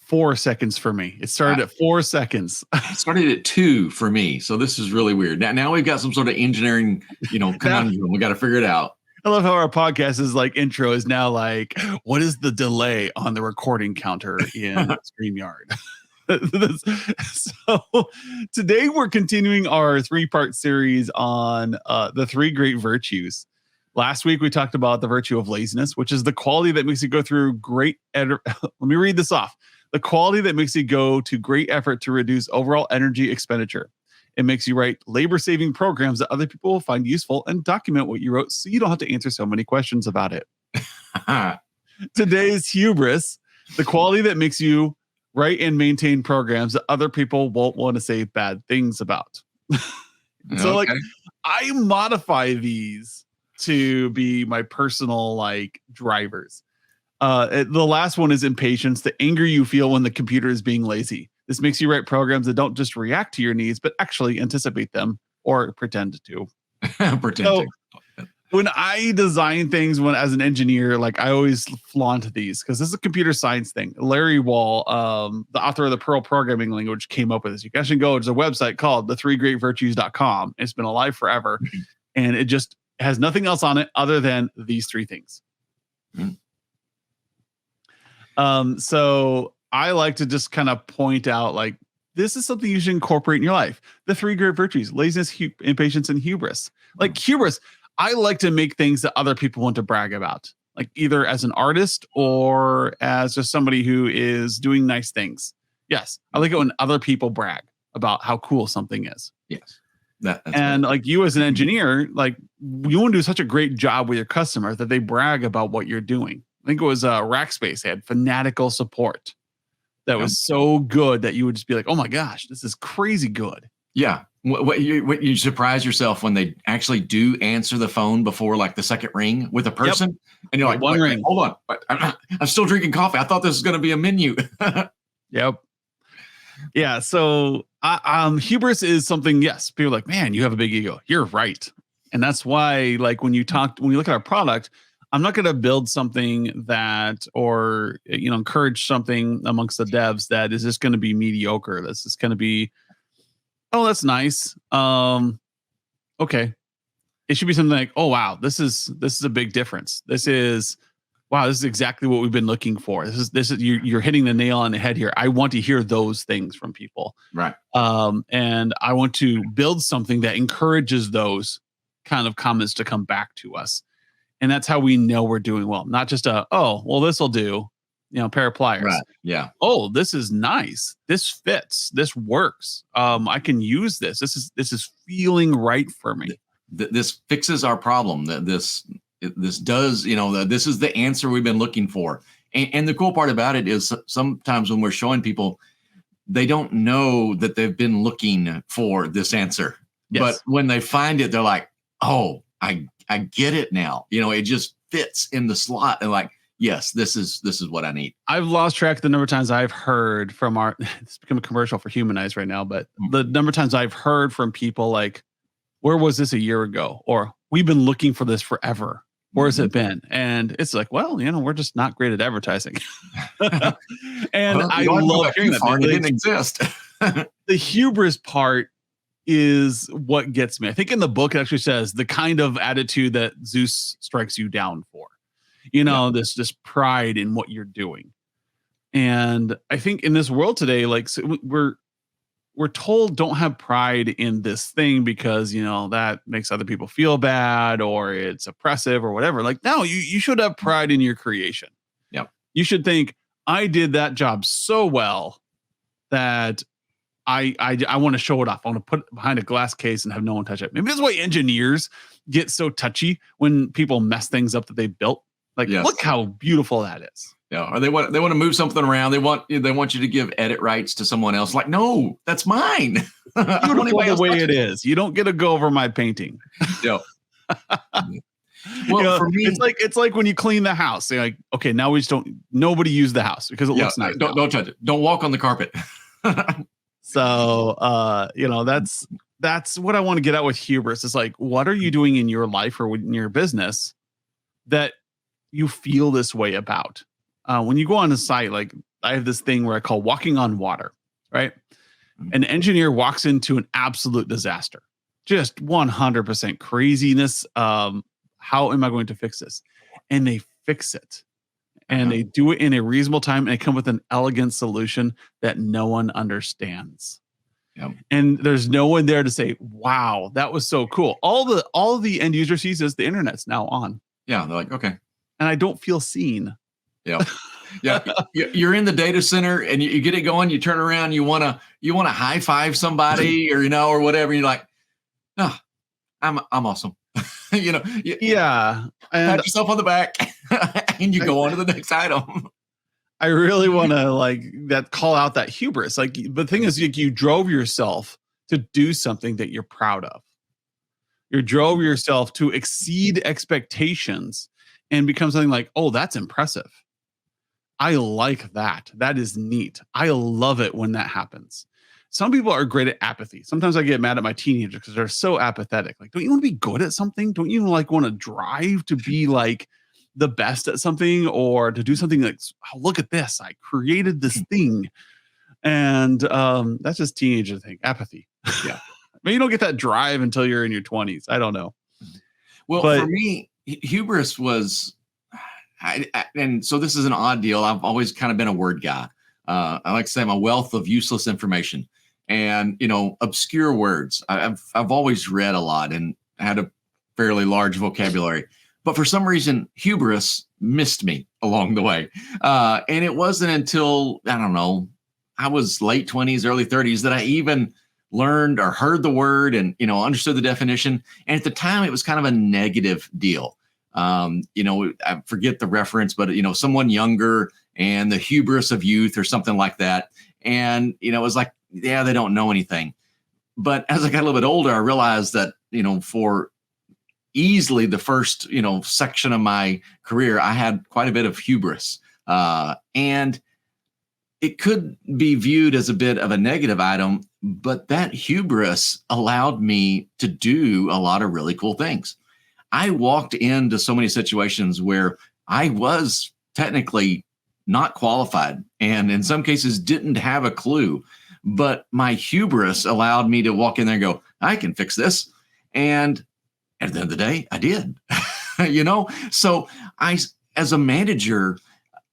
4 seconds for me. It started at 4 seconds. It started at 2 for me. So this is really weird. Now we've got some sort of engineering, conundrum. We got to figure it out. I love how our podcast is like intro is now like, what is the delay on the recording counter in StreamYard? So today we're continuing our 3-part series on the 3 great virtues. Last week we talked about the virtue of laziness, which is the quality that makes you go through let me read this off. The quality that makes you go to great effort to reduce overall energy expenditure. It makes you write labor-saving programs that other people will find useful and document what you wrote so you don't have to answer so many questions about it. Today's hubris, the quality that makes you write and maintain programs that other people won't want to say bad things about. So like I modify these to be my personal like drivers. The last one is impatience, the anger you feel when the computer is being lazy. This makes you write programs that don't just react to your needs, but actually anticipate them or pretend to. When I design things as an engineer, like I always flaunt these because this is a computer science thing. Larry Wall, the author of the Perl programming language, came up with this. You guys should go. There's a website called the3greatvirtues.com. It's been alive forever. And it just has nothing else on it other than these 3 things. So I like to just kind of point out, like, this is something you should incorporate in your life. The 3 great virtues: laziness, impatience, and hubris. Like hubris, I like to make things that other people want to brag about, like either as an artist or as just somebody who is doing nice things. Yes, I like it when other people brag about how cool something is. Yes. And like you as an engineer, like you want to do such a great job with your customer that they brag about what you're doing. I think it was Rackspace. They had fanatical support that was so good that you would just be like, oh my gosh, this is crazy good. Yeah. What you surprise yourself when they actually do answer the phone before like the second ring with a person. And you're like, one ring. Hold on. I'm still drinking coffee. I thought this was going to be a menu. Yep. Yeah. So hubris is something, yes, people are like, man, you have a big ego. You're right. And that's why, like, when you look at our product, I'm not going to build something that, or, encourage something amongst the devs that is just going to be mediocre. This is going to be, oh, that's nice. Okay. It should be something like, oh, wow, this is a big difference. This is exactly what we've been looking for. This is you're hitting the nail on the head here. I want to hear those things from people. Right. And I want to build something that encourages those kind of comments to come back to us. And that's how we know we're doing well. Not just this will do, pair of pliers. Right. Yeah. Oh, this is nice. This fits. This works. I can use this. This is feeling right for me. This fixes our problem. This does, this is the answer we've been looking for. And the cool part about it is sometimes when we're showing people, they don't know that they've been looking for this answer. Yes. But when they find it, they're like, oh, I get it now. It just fits in the slot. And like, yes, this is what I need. I've lost track of the number of times I've heard from it's become a commercial for Humanize right now, but the number of times I've heard from people like, where was this a year ago? Or we've been looking for this forever. Where has it been? And it's like, well, we're just not great at advertising. And I love hearing that. It didn't exist. The hubris part is what gets me. I think in the book it actually says the kind of attitude that Zeus strikes you down for. This pride in what you're doing. And I think in this world today, like, so we're told don't have pride in this thing because, that makes other people feel bad or it's oppressive or whatever. Like, no, you should have pride in your creation. Yeah. You should think, I did that job so well that I want to show it off. I want to put it behind a glass case and have no one touch it. Maybe that's why engineers get so touchy when people mess things up that they built. Like, Look how beautiful that is. Yeah, or they want to move something around. They want you to give edit rights to someone else. Like, no, that's mine. Beautiful the way it is. You don't get to go over my painting. Yeah. Well, for me, it's like when you clean the house. They're like, okay, now we just nobody use the house because it looks nice. Don't touch it. Don't walk on the carpet. So, that's what I want to get at with hubris. It's like, what are you doing in your life or in your business that you feel this way about? When you go on a site, like I have this thing where I call walking on water, right? Mhm. An engineer walks into an absolute disaster, just 100% craziness. How am I going to fix this? And they fix it, and Uh-huh. they do it in a reasonable time, and they come with an elegant solution that no one understands. Yep. And there's no one there to say, "Wow, that was so cool." All the end user sees is the internet's now on, Yeah. They're like, okay. and I don't feel seen. Yeah. Yeah. You're in the data center and you get it going. You turn around, you want to high five somebody or, or whatever. You're like, oh, I'm awesome. You Yeah, pat and yourself on the back and you go on to the next item. I really want to that call out that hubris. Like, the thing is, you drove yourself to do something that you're proud of. You drove yourself to exceed expectations and become something like, oh, that's impressive. I like that. That is neat. I love it when that happens. Some people are great at apathy. Sometimes I get mad at my teenagers because they're so apathetic. Like, don't you want to be good at something? Don't you want to drive to be like the best at something, or to do something like, oh, look at this, I created this thing. And that's just teenager thing, apathy. Yeah. Maybe you don't get that drive until you're in your 20s. I don't know. Well, But for me, hubris was, and so this is an odd deal. I've always kind of been a word guy. I like to say I'm a wealth of useless information and, obscure words. I've always read a lot and had a fairly large vocabulary, but for some reason, hubris missed me along the way. And it wasn't until, I don't know, I was late 20s, early 30s that I even learned or heard the word and, understood the definition. And at the time, it was kind of a negative deal. I forget the reference, but, someone younger and the hubris of youth or something like that. And, it was like, yeah, they don't know anything. But as I got a little bit older, I realized that, for easily the first, section of my career, I had quite a bit of hubris. And it could be viewed as a bit of a negative item, but that hubris allowed me to do a lot of really cool things. I walked into so many situations where I was technically not qualified and in some cases didn't have a clue, but my hubris allowed me to walk in there and go, I can fix this. And at the end of the day, I did, So as a manager,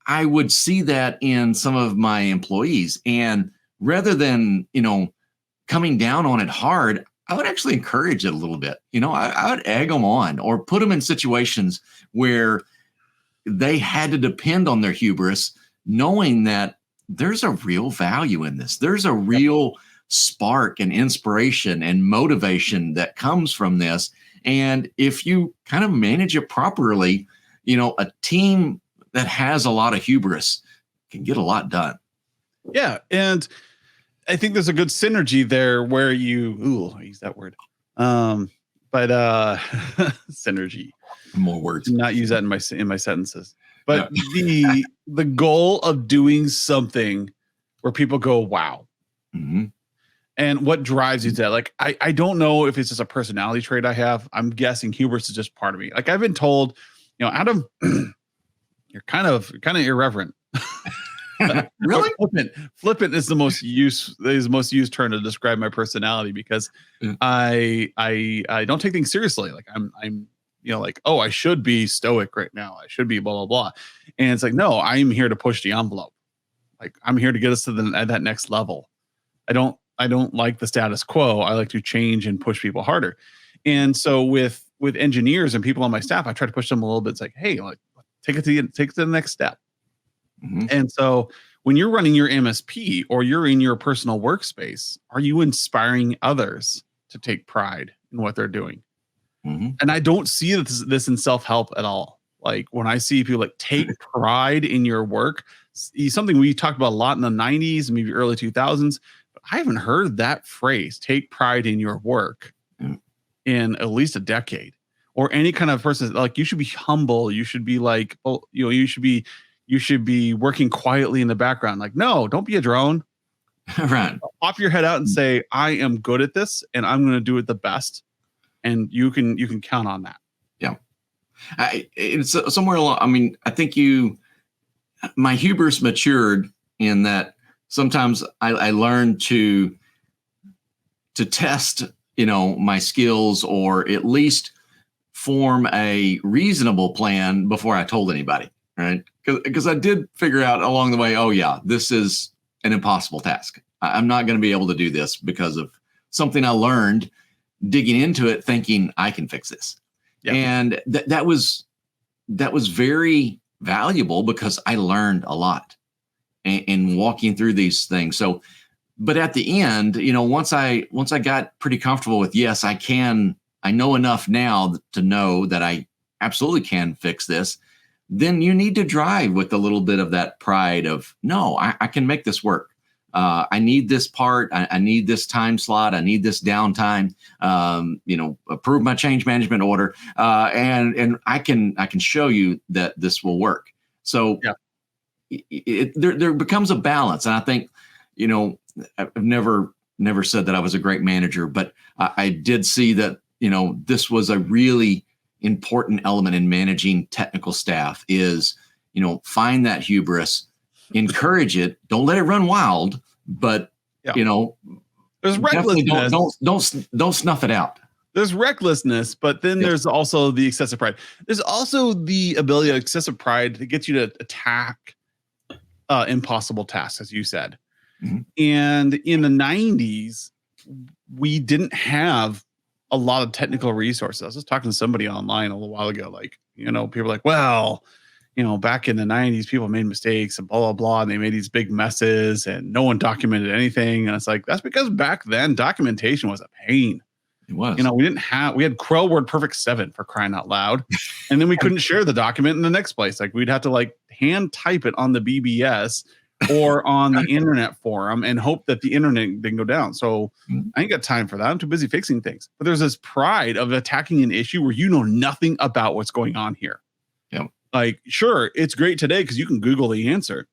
I would see that in some of my employees, and rather than, coming down on it hard, I would actually encourage it a little bit. I would egg them on or put them in situations where they had to depend on their hubris, knowing that there's a real value in this. There's a real spark and inspiration and motivation that comes from this. And if you kind of manage it properly, a team that has a lot of hubris can get a lot done. yeah, and I think there's a good synergy there where I use that word. But synergy. More words. Do not use that in my sentences. But the goal of doing something where people go, wow. Mm-hmm. And what drives you to that? Like, I don't know if it's just a personality trait I have. I'm guessing hubris is just part of me. Like, I've been told, Adam, you're kind of irreverent. Really? Flippant is the most used term to describe my personality, because I don't take things seriously. Like, I'm like, oh, I should be stoic right now. I should be blah blah blah. And it's like, no, I'm here to push the envelope. Like, I'm here to get us to that next level. I don't like the status quo. I like to change and push people harder. And so with engineers and people on my staff, I try to push them a little bit. It's like, hey, like, take it to the next step. Mm-hmm. And so when you're running your MSP or you're in your personal workspace, are you inspiring others to take pride in what they're doing? Mm-hmm. And I don't see this in self-help at all. Like, when I see people like take pride in your work, something we talked about a lot in the 90s, maybe early 2000s, but I haven't heard that phrase, take pride in your work, in at least a decade. Or any kind of person, like, you should be humble. You should be like, you should be working quietly in the background. Like, no, don't be a drone. Right. Pop your head out and say, I am good at this and I'm going to do it the best. And you can count on that. Yeah. It's somewhere along. I mean, I think my hubris matured in that sometimes I learned to test, my skills, or at least form a reasonable plan before I told anybody, right? Because I did figure out along the way, oh yeah, this is an impossible task. I'm not going to be able to do this because of something I learned digging into it, thinking I can fix this. Yep. And that was very valuable because I learned a lot in walking through these things. So, but at the end, once I got pretty comfortable with, yes, I know enough now to know that I absolutely can fix this, then you need to drive with a little bit of that pride of, no, I can make this work. I need this part. I need this time slot. I need this downtime. Approve my change management order, and I can show you that this will work. So there becomes a balance, and I think I've never said that I was a great manager, but I did see that this was a really important element in managing technical staff is find that hubris, encourage it, don't let it run wild, but there's recklessness. Don't snuff it out. There's recklessness, but then there's also the excessive pride. There's also the ability of excessive pride to get you to attack impossible tasks, as you said. Mm-hmm. And in the 90s, we didn't have a lot of technical resources. I was just talking to somebody online a little while ago, people are like, well, back in the 90s, people made mistakes and blah, blah, blah, and they made these big messes and no one documented anything. And it's like, that's because back then documentation was a pain. It was. We had Crowd Word Perfect 7 for crying out loud. And then we couldn't share the document in the next place. Like we'd have to hand type it on the BBS or on the internet forum and hope that the internet didn't go down. So I ain't got time for that. I'm too busy fixing things. But there's this pride of attacking an issue where you know nothing about what's going on here. Yep. Sure, it's great today because you can Google the answer.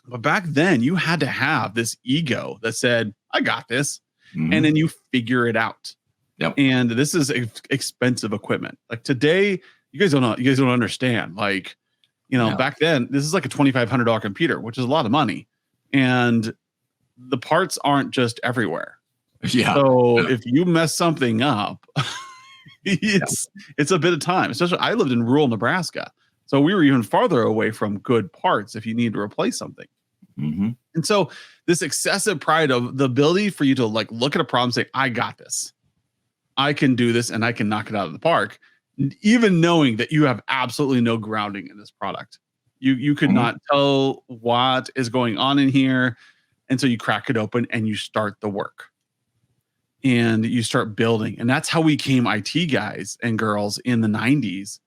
But back then you had to have this ego that said, I got this. Mm-hmm. And then you figure it out. Yep. And this is expensive equipment. Like today, you guys don't understand. Back then, this is like a $2,500 computer, which is a lot of money. And the parts aren't just everywhere. Yeah. So if you mess something up, it's a bit of time. Especially I lived in rural Nebraska. So we were even farther away from good parts if you need to replace something. Mm-hmm. And so this excessive pride of the ability for you to look at a problem and say, I got this. I can do this and I can knock it out of the park. Even knowing that you have absolutely no grounding in this product. You could not tell what is going on in here. And so you crack it open and you start the work. And you start building. And that's how we became IT guys and girls in the 90s,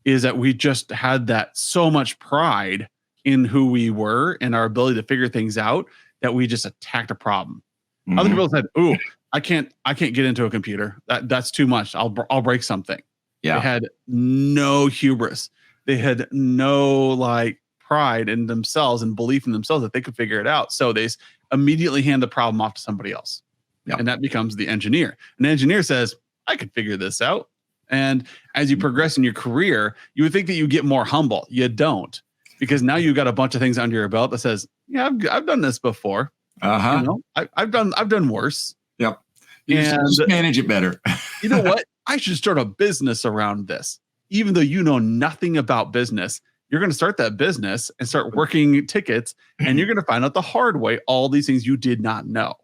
is that we just had that so much pride in who we were and our ability to figure things out that we just attacked a problem. Mm-hmm. Other people said, "Ooh, I can't get into a computer. That's too much. I'll break something." Yeah. They had no hubris. They had no pride in themselves and belief in themselves that they could figure it out. So they immediately hand the problem off to somebody else. Yep. And that becomes the engineer. And the engineer says, I could figure this out. And as you progress in your career, you would think that you get more humble. You don't, because now you've got a bunch of things under your belt that says, yeah, I've done this before. Uh-huh. I've done worse. Yep. You just manage it better. You know what? I should start a business around this. Even though you know nothing about business, you're going to start that business and start working tickets, and you're going to find out the hard way all these things you did not know,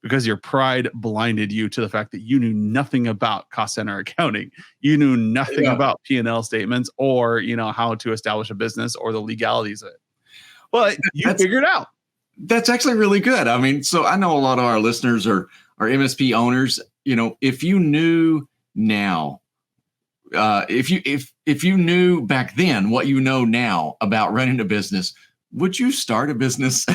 because your pride blinded you to the fact that you knew nothing about cost center accounting. You knew nothing about P&L statements or, how to establish a business or the legalities of it. But you figured it out. That's actually really good. I mean, so I know a lot of our listeners are MSP owners. If you knew now, if you knew back then what you know now about running a business, would you start a business?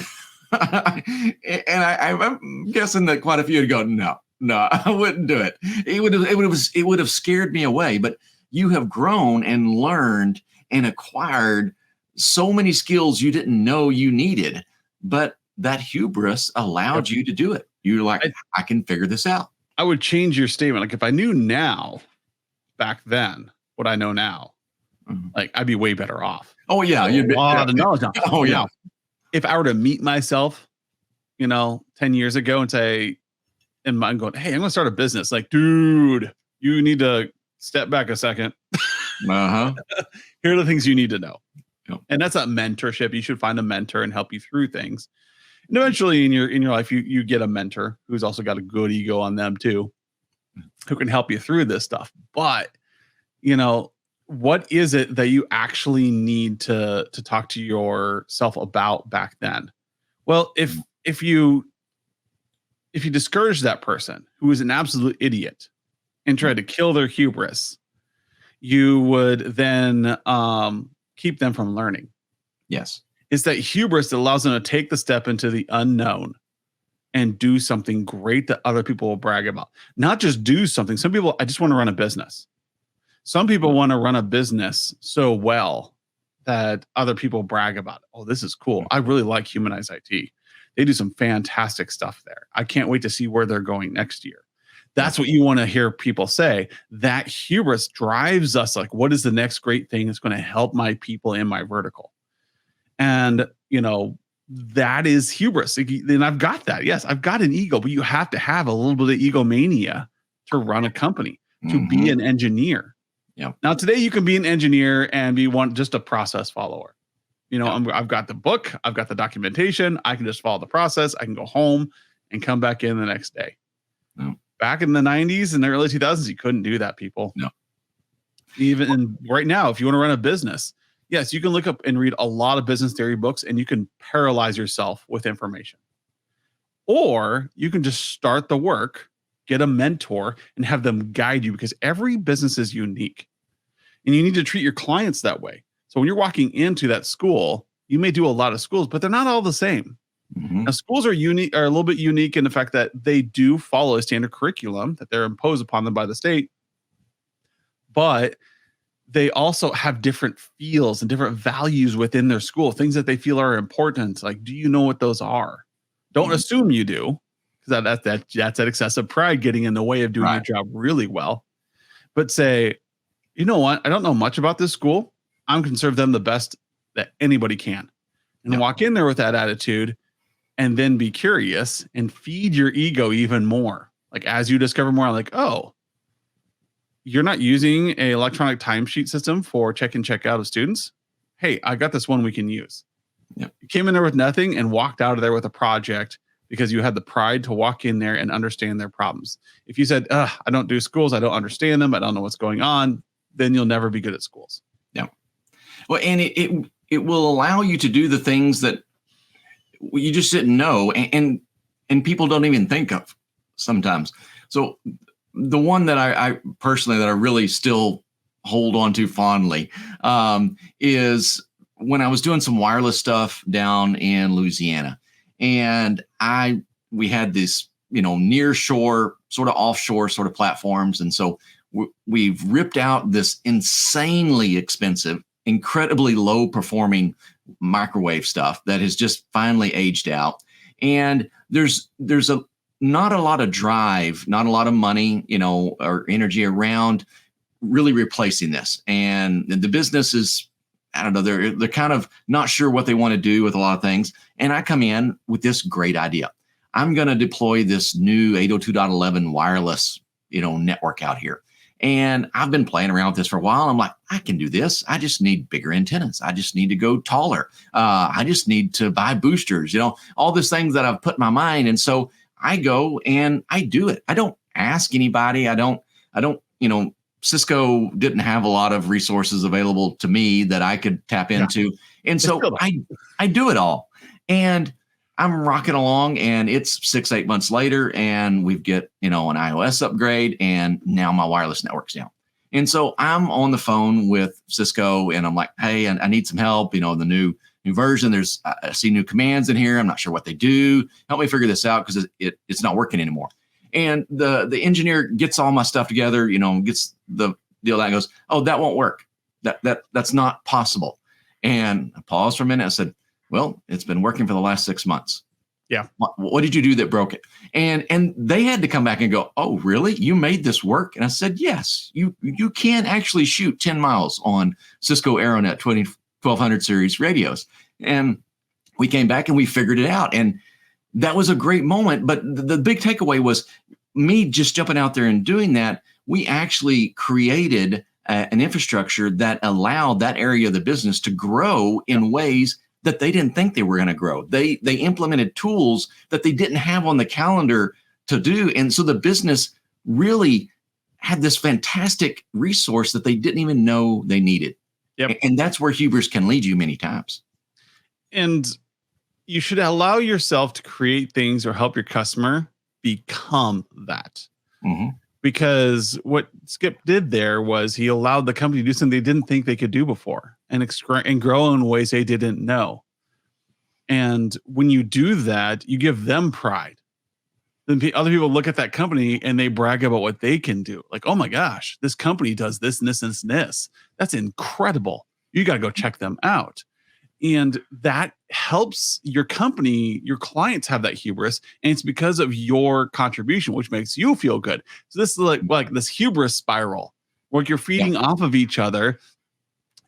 And I'm guessing that quite a few would go, no, I wouldn't do it. It would have scared me away. But you have grown and learned and acquired so many skills you didn't know you needed, but that hubris allowed you to do it. You're like, I can figure this out. I would change your statement. Like if I knew now, back then, what I know now, I'd be way better off. Oh yeah, you'd be a lot of knowledge now. Oh yeah. if I were to meet myself, 10 years ago and say, in mind going, hey, I'm going to start a business. Like, dude, you need to step back a second. Uh-huh. Here are the things you need to know. Yep. And that's not mentorship. You should find a mentor and help you through things. And eventually in your life, you get a mentor who's also got a good ego on them too, who can help you through this stuff. But, what is it that you actually need to talk to yourself about back then? Well, if you discourage that person who is an absolute idiot and try to kill their hubris, you would then keep them from learning. Yes. It's that hubris that allows them to take the step into the unknown and do something great that other people will brag about. Not just do something. Some people, I just want to run a business. Some people want to run a business so well that other people brag about it. Oh, this is cool. I really like Humanize IT. They do some fantastic stuff there. I can't wait to see where they're going next year. That's what you want to hear people say. That hubris drives us. Like, what is the next great thing that's going to help my people in my vertical? And, that is hubris. And I've got that. Yes, I've got an ego, but you have to have a little bit of egomania to run a company, to be an engineer. Yeah. Now, today you can be an engineer and be just a process follower. I've got the book, I've got the documentation. I can just follow the process. I can go home and come back in the next day. No. Back in the 90s and the early 2000s, you couldn't do that, people. No. Even right now, if you want to run a business, yes, you can look up and read a lot of business theory books and you can paralyze yourself with information. Or you can just start the work, get a mentor, and have them guide you, because every business is unique. And you need to treat your clients that way. So when you're walking into that school, you may do a lot of schools, but they're not all the same. Now, schools are a little bit unique in the fact that they do follow a standard curriculum that they're imposed upon them by the state. But they also have different feels and different values within their school, things that they feel are important. Like, do you know what those are? Don't assume you do, because that's that excessive pride getting in the way of doing your job really well. But say, you know what? I don't know much about this school. I'm going to serve them the best that anybody can. And walk in there with that attitude, and then be curious and feed your ego even more. Like, as you discover more, like, oh, you're not using an electronic timesheet system for check in, check out of students. Hey, I got this one we can use. Yep. You came in there with nothing and walked out of there with a project because you had the pride to walk in there and understand their problems. If you said, I don't do schools, I don't understand them, I don't know what's going on, then you'll never be good at schools. Yeah. Well, and it will allow you to do the things that you just didn't know, and people don't even think of sometimes. So the one that I personally, that I really still hold on to fondly, is when I was doing some wireless stuff down in Louisiana, and we had this, near shore, sort of offshore sort of platforms. And so we've ripped out this insanely expensive, incredibly low performing microwave stuff that has just finally aged out. And there's not a lot of drive, not a lot of money, or energy around really replacing this. And the business is, I don't know, they're kind of not sure what they want to do with a lot of things. And I come in with this great idea. I'm going to deploy this new 802.11 wireless, network out here. And I've been playing around with this for a while. I'm like, I can do this. I just need bigger antennas. I just need to go taller. I just need to buy boosters, all these things that I've put in my mind. And so I go and I do it. I don't ask anybody. I don't, Cisco didn't have a lot of resources available to me that I could tap into. And so I do it all. And I'm rocking along, and it's 6-8 months later, and we get, an iOS upgrade, and now my wireless network's down. And so I'm on the phone with Cisco, and I'm like, hey, I need some help. The new version, I see new commands in here. I'm not sure what they do. Help me figure this out, because it's not working anymore. And the engineer gets all my stuff together, gets the deal that goes, oh, that won't work. That's not possible. And I paused for a minute. I said, well, it's been working for the last 6 months. Yeah. What did you do that broke it? And they had to come back and go, oh, really? You made this work? And I said, yes, you can actually shoot 10 miles on Cisco AeroNet 1200 series radios. And we came back and we figured it out. And that was a great moment. But the big takeaway was me just jumping out there and doing that. We actually created an infrastructure that allowed that area of the business to grow in ways that they didn't think they were going to grow. They implemented tools that they didn't have on the calendar to do. And so the business really had this fantastic resource that they didn't even know they needed. Yep. And that's where hubris can lead you many times. And you should allow yourself to create things or help your customer become that. Mm-hmm. Because what Skip did there was he allowed the company to do something they didn't think they could do before and grow in ways they didn't know. And when you do that, you give them pride. Then other people look at that company and they brag about what they can do. Like, oh my gosh, this company does this and this and this and this. That's incredible. You got to go check them out. And that helps your company, your clients have that hubris. And it's because of your contribution, which makes you feel good. So this is like this hubris spiral where you're feeding off of each other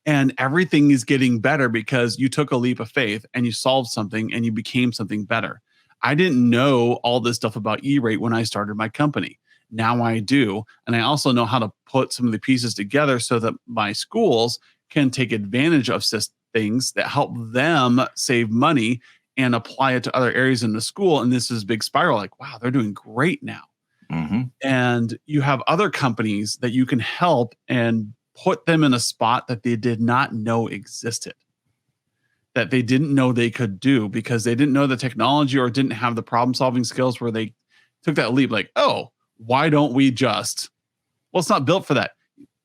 and everything is getting better because you took a leap of faith and you solved something and you became something better. I didn't know all this stuff about E-Rate when I started my company. Now I do. And I also know how to put some of the pieces together so that my schools can take advantage of things that help them save money and apply it to other areas in the school. And this is big spiral, like, wow, they're doing great now. Mm-hmm. And you have other companies that you can help and put them in a spot that they did not know existed, that they didn't know they could do because they didn't know the technology or didn't have the problem solving skills where they took that leap. Like, oh, why don't we just, well, it's not built for that.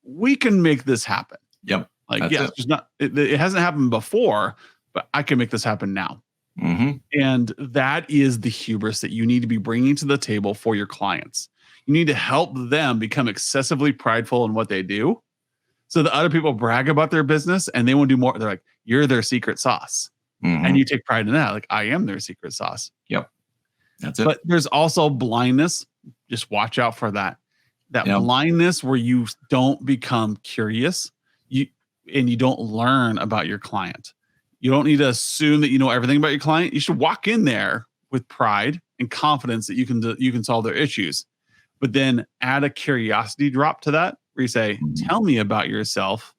We can make this happen. Yep. Like, yeah, it's just not, it hasn't happened before, but I can make this happen now. Mm-hmm. And that is the hubris that you need to be bringing to the table for your clients. You need to help them become excessively prideful in what they do so that other people brag about their business and they won't do more. They're like, you're their secret sauce. Mm-hmm. And you take pride in that. Like, I am their secret sauce. Yep. That's it. But there's also blindness. Just watch out for that. That blindness where you don't become curious. And you don't learn about your client. You don't need to assume that you know everything about your client. You should walk in there with pride and confidence that you can solve their issues. But then add a curiosity drop to that where you say, tell me about yourself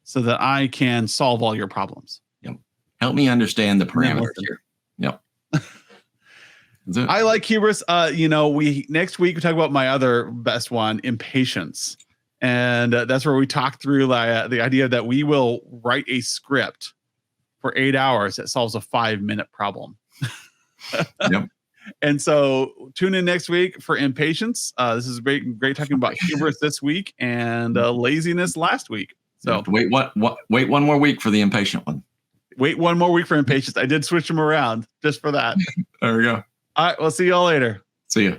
so that I can solve all your problems. Yep. Help me understand the parameters here. Yep. I like hubris. Next week we talk about my other best one, impatience. And that's where we talk through the idea that we will write a script for 8 hours that solves a 5-minute problem. Yep. And so tune in next week for impatience. This is great talking about hubris this week and laziness last week. So wait one more week for the impatient one. Wait one more week for impatience. I did switch them around just for that. There we go. All right. We'll see y'all later. See ya.